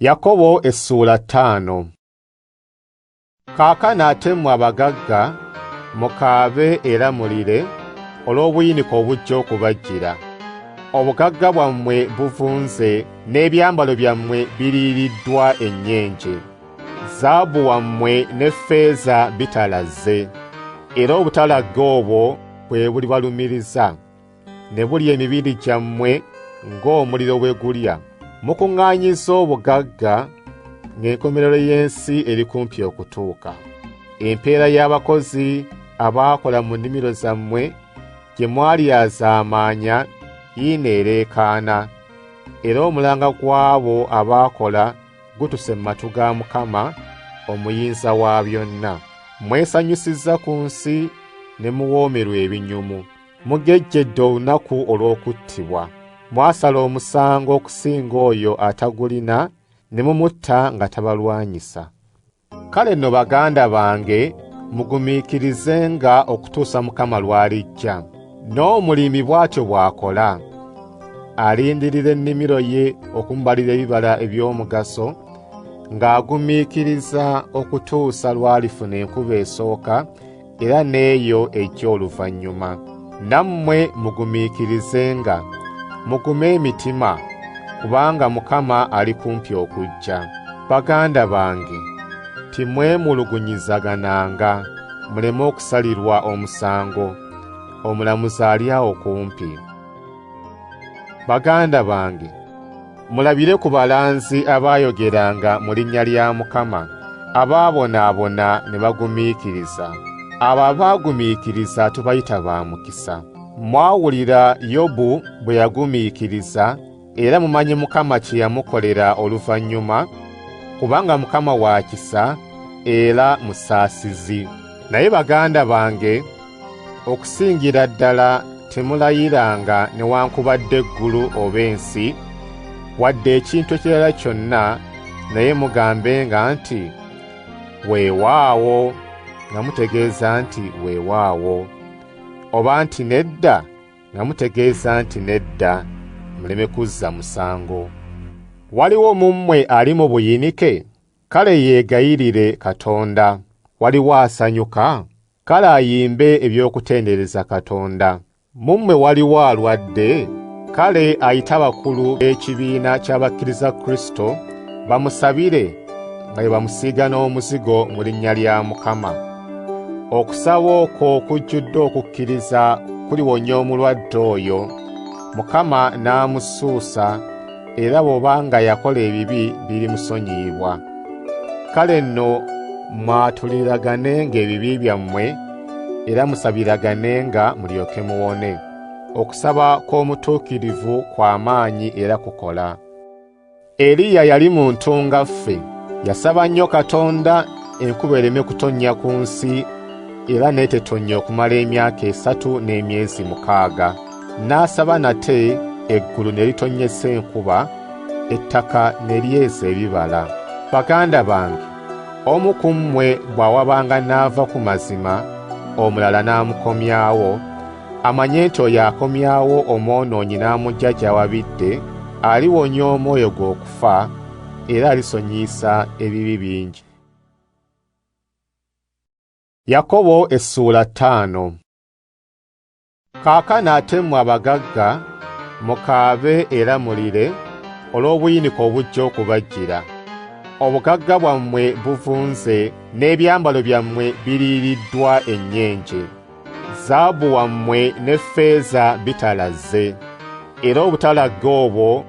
Yakobo Essuula 5. Kaakano ate mmwe abagagga mukaabe era mulire olw'obuyinike obujja okubajjira. Obugagga bwammwe buvunze n'ebyambalo byammwe biriiriddwa ennyenje. Zaabu wammwe ne ffeeza bitalazze, era obutalagga obwo bwe bulibalumiriza, ne bulya emibiri gyammwe ng'omuliro bwe gulya. Mukuŋŋaanyizza obugagga ng'enkomerero y'ensi eri kumpi okutuuka. Empeera y'abakozi abaakola mu nnimiro zammwe gye mwalyazaamaanya yiino ereekaana, era omulanga gw'abo abaakola gutuse mu matu ga Mukama omuyinza wa byonna. Mwesanyusizza ku nsi ne muwoomerwa ebinyumu. Mugejjedde olunaku olw'okuttibwa. Mwasala omusango okusinga oyo atagulina ne mumutta nga tabalwanyisa. Kale nno baganda bange, mugumiikirizenga okutuusa Mukama lw'alijja. N'omulimi bw'atyo bw'akola, alindirira ennimiro ye okumubalira ebibala eby'omugaso, ng'agumiikiriza okutuusa lw'alifuna enkuba esooka era n'eyo ejja oluvannyuma. Nammwe mugumiikirizenga, mugume emitima, kubanga Mukama ali kumpi okujja. Baganda bange, timwemulugunyizagananga, muleme okusalirwa omusango, omulamuzi ali awo kumpi. Baganda bange, mulabire ku balanzi abaayogeranga mu linnya lya Mukama, abaabonaabona ne bagumiikiriza. Abo abaagumiikiriza tubayita ba mukisa. Mwawulira Yobu bwe yagumiikiriza, era mumanyi Mukama kye yamukolera oluvannyuma, kubanga Mukama wa kisa era musaasizi. Naye baganda bange, okusingira ddala temulayiranga newankubadde eggulu oba ensi, wadde ekintu ekirala kyonna, naye mugambenga nti weewaawo, nga mutegeeza nti weewaawo, oba nti nedda, nga mutegeeza nti nedda, muleme kuzza musango. Waliwo mu mmwe ali mu buyinike? Kale yeegayirire Katonda. Waliwo asanyuka? Kale ayimbe eby'okutendereza Katonda. Mu mmwe waliwo alwadde? Kale ayite abakulu b'ekibiina ky'abakkiriza Kristo bamusabire, nga bwe bamusiiga n'omuzigo mu linnya lya Mukama. Okusaba okwo kujjudde okukkiriza kuliwonya omulwadde oyo, Mukama n'amusuusa, era bw'obanga yakola ebibi birimusonyiyibwa. Kale nno mwatuliraganenga ebibi byammwe, era musabiraganenga mulyoke muwone. Okusaba kw'omutuukirivu kwa maanyi era kukola. Eriya yali muntu nga ffe. Yasaba nnyo Katonda enkuba ereme kutonnya ku nsi, era n'etetonnya okumala emyaka 3 n'emyezi 6. N'asaba nate eggulu ne litonnyesa enkuba, ettaka ne lyeza ebibala. Baganda bange, omu ku mmwe bw'awabanga n'ava ku mazima, omulala n'amukomyawo, amanye nti oyo akomyawo omwonoonyi n'amugya gy'awabidde, aliwonya omwoyo gw'okufa, era alisonyiyisa ebibi bingi. Yakobo Essuula 5. Kaakano ate mmwe abagagga mukaabe era mulire olw'obuyinike obujja okubajjira. Obugagga bwammwe buvunze n'ebyambalo byammwe biriiriddwa ennyenje. Zaabu wammwe ne ffeeza bitalazze, era obutalagga obwo